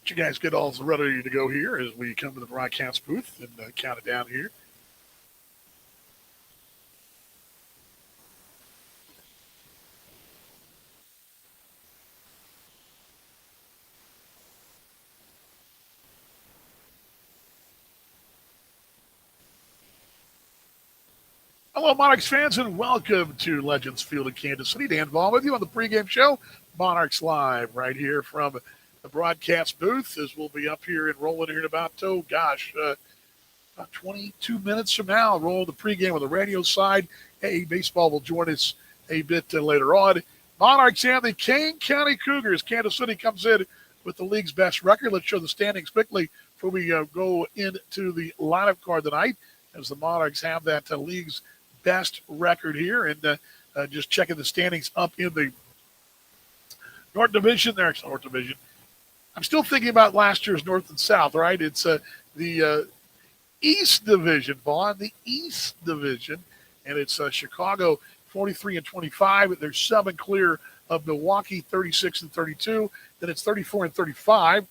You guys get all ready to go here as we come to the broadcast booth and count it down here. Hello, Monarchs fans, and welcome to Legends Field in Kansas City. Dan Vaughn with you on the pregame show. Monarchs Live right here from the broadcast booth as we'll be up here and rolling here in about, about 22 minutes from now. Roll the pregame on the radio side. Hey, baseball will join us a bit later on. Monarchs and the Kane County Cougars. Kansas City comes in with the league's best record. Let's show the standings quickly before we go into the lineup card tonight, as the Monarchs have that league's best record here. And just checking the standings up in the North Division. There's North Division. I'm still thinking about last year's North and South, right? It's the East Division, Vaughn, the East Division. And it's Chicago 43 and 25. They're 7 clear of Milwaukee, 36 and 32. Then it's 34 and 35.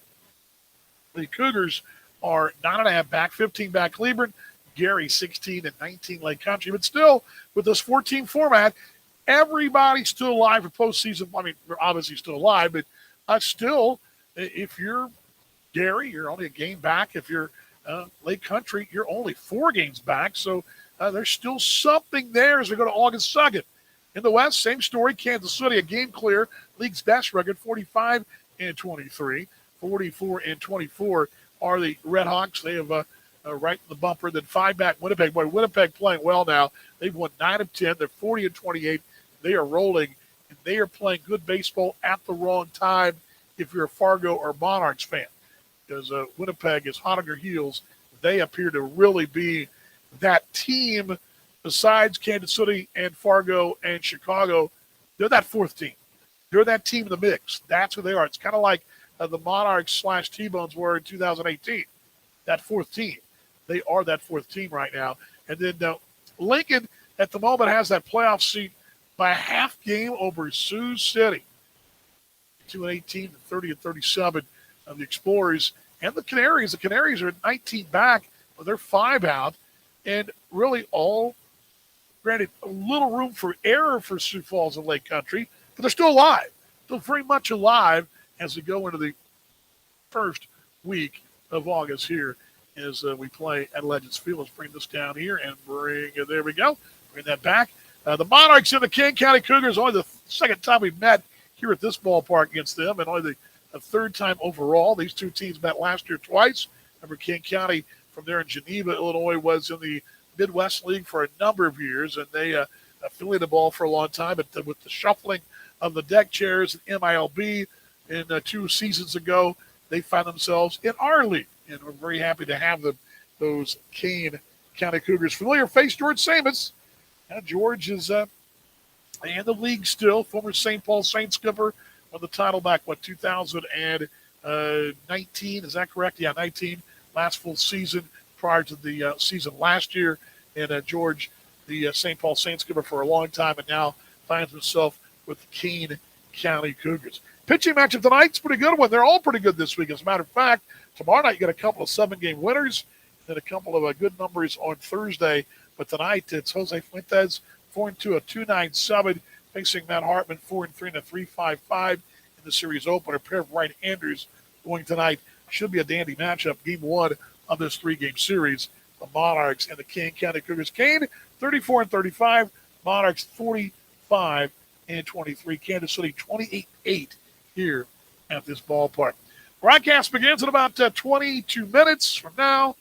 The Cougars are 9.5 back, 15 back Cleveland. Gary 16 and 19 Lake Country. But still, with this 14 format, everybody's still alive for postseason. I mean, we're obviously still alive, but still, if you're Gary, you're only a game back. If you're Lake Country, you're only 4 games back. So there's still something there as we go to August 2nd. In the West, same story. Kansas City, a game clear. League's best record, 45 and 23. 44 and 24 are the Red Hawks. They have right in the bumper. Then 5 back Winnipeg. Boy, Winnipeg playing well now. They've won 9 of 10. They're 40 and 28. They are rolling, and they are playing good baseball at the wrong time if you're a Fargo or Monarchs fan, because Winnipeg is hot on their heels. They appear to really be that team besides Kansas City and Fargo and Chicago. They're that 4th team. They're that team in the mix. That's who they are. It's kind of like the Monarchs / T-Bones were in 2018, that 4th team. They are that 4th team right now. And then Lincoln, at the moment, has that playoff seat by a half game over Sioux City. 2 and 18, 30 and 37 of the Explorers. And the Canaries. The Canaries are 19 back, but they're 5 out. And really all, granted, a little room for error for Sioux Falls and Lake Country, but they're still alive. Still very much alive as we go into the first week of August here as we play at Legends Field. Let's bring this down here and there we go. Bring that back. The Monarchs and the King County Cougars, only the second time we've met here at this ballpark against them, and only the 3rd time overall. These two teams met last year twice. Remember, King County from there in Geneva, Illinois, was in the Midwest League for a number of years, and they affiliated the ball for a long time. But with the shuffling of the deck chairs in MILB in 2 seasons ago, they find themselves in our league. And we're very happy to have those Kane County Cougars. Familiar face, George Samus. George is in the league still. Former St. Paul Saints skipper. Won the title back, 2019. Is that correct? Yeah, 19. Last full season prior to the season last year. And George, the St. Paul Saints skipper for a long time, and now finds himself with the Kane County Cougars. Pitching matchup tonight's pretty good one. They're all pretty good this week. As a matter of fact, tomorrow night you got a couple of 7-game winners, and then a couple of good numbers on Thursday. But tonight it's Jose Fuentes, 4-2, a 2.97, facing Matt Hartman, 4-3, and a 3.55 in the series opener. A pair of right-handers going tonight. Should be a dandy matchup. Game 1 of this 3-game series. The Monarchs and the Kane County Cougars. Kane, 34 and 35. Monarchs, 45 and 23. Kansas City, 28-8 here at this ballpark. Broadcast begins in about 22 minutes from now,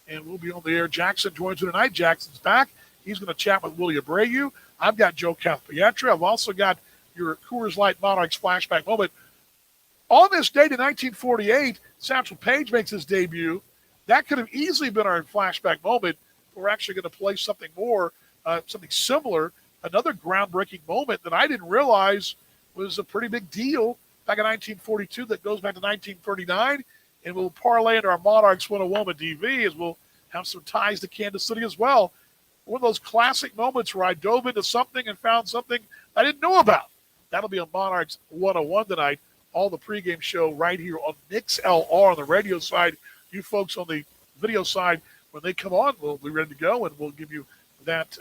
and we'll be on the air. Jackson joins me tonight. Jackson's back. He's going to chat with Willie Abreu. I've got Joe Cathpietra. I've also got your Coors Light Monarchs flashback moment. On this date in 1948, Satchel Paige makes his debut. That could have easily been our flashback moment. We're actually going to play something more, something similar, another groundbreaking moment that I didn't realize was a pretty big deal back in 1942 that goes back to 1939, and we'll parlay into our Monarchs 101 with DV as we'll have some ties to Kansas City as well. One of those classic moments where I dove into something and found something I didn't know about. That'll be on Monarchs 101 tonight. all the pregame show right here on MixLR on the radio side. You folks on the video side, when they come on, we'll be ready to go, and we'll give you that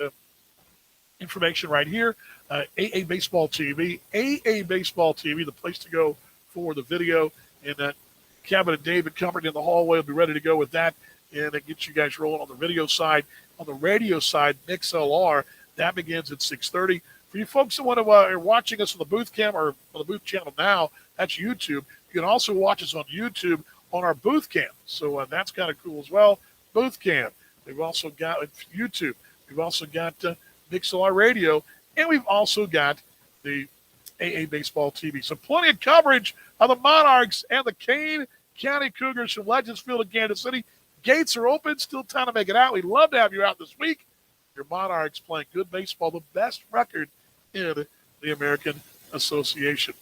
information right here. AA Baseball TV, the place to go for the video. And Kevin and David coming in the hallway will be ready to go with that, and it gets you guys rolling on the video side. On the radio side, MixLR, that begins at 6:30. For you folks that want to are watching us on the booth cam or on the booth channel now, that's YouTube. You can also watch us on YouTube on our booth cam. So that's kind of cool as well. Booth cam. We've also got YouTube. We've also got MixLR Radio, and we've also got the AA Baseball TV. So plenty of coverage of the Monarchs and the Kane County Cougars from Legends Field in Kansas City. Gates are open. Still time to make it out. We'd love to have you out this week. Your Monarchs playing good baseball, the best record in the American Association.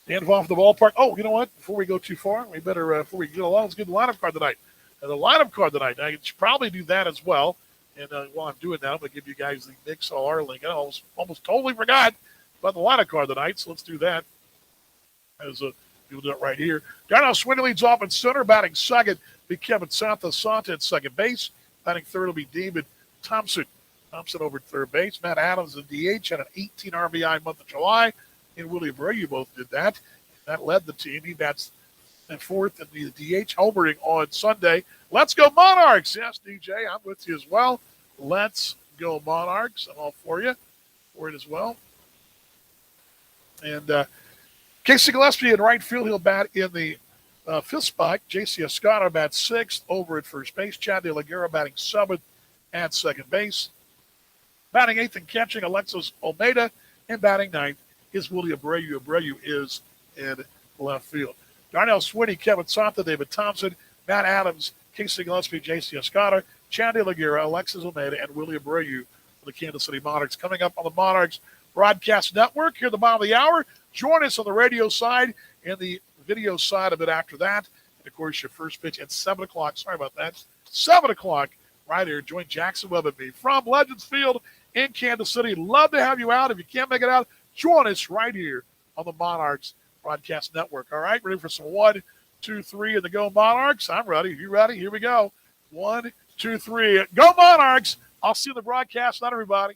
And off the ballpark. Oh, you know what? Before we go too far, we better, before we get along, let's get the lineup card tonight. The lineup card tonight. I should probably do that as well. And while I'm doing that, I'm going to give you guys the MixLR link. I almost totally forgot about the lineup card tonight, so let's do that. As we'll do it right here. Darnell Swinton leads off in center. Batting second, be Kevin Santa at second base. Batting third will be David Thompson. Thompson over at third base. Matt Adams in DH had an 18 RBI month of July. And Willie Abreu both did that. That led the team. He bats in fourth in the DH, homering on Sunday. Let's go Monarchs. Yes, DJ, I'm with you as well. Let's go Monarchs. I'm all for you. For it as well. And Casey Gillespie in right field. He'll bat in the fifth spot. J.C. Escada bats sixth over at first base. Chad De La Guerra batting seventh at second base. Batting eighth and catching, Alexis Almeida. And batting ninth is Willie Abreu. Abreu is in left field. Darnell Swinton, Kevin Santa, David Thompson, Matt Adams, Casey Gillespie, J.C. Escada, Chad De La Guerra, Alexis Almeida, and Willie Abreu for the Kansas City Monarchs. Coming up on the Monarchs Broadcast Network here at the bottom of the hour. Join us on the radio side and the video side a bit after that. And, of course, your first pitch at 7 o'clock. Sorry about that. 7 o'clock right here. Join Jackson Webb and me from Legends Field in Kansas City. Love to have you out. If you can't make it out, join us right here on the Monarchs Broadcast Network. All right, ready for some 1, 2, 3 and the Go Monarchs? I'm ready. You ready? Here we go. 1, 2, 3. Go Monarchs! I'll see you in the broadcast. Not everybody.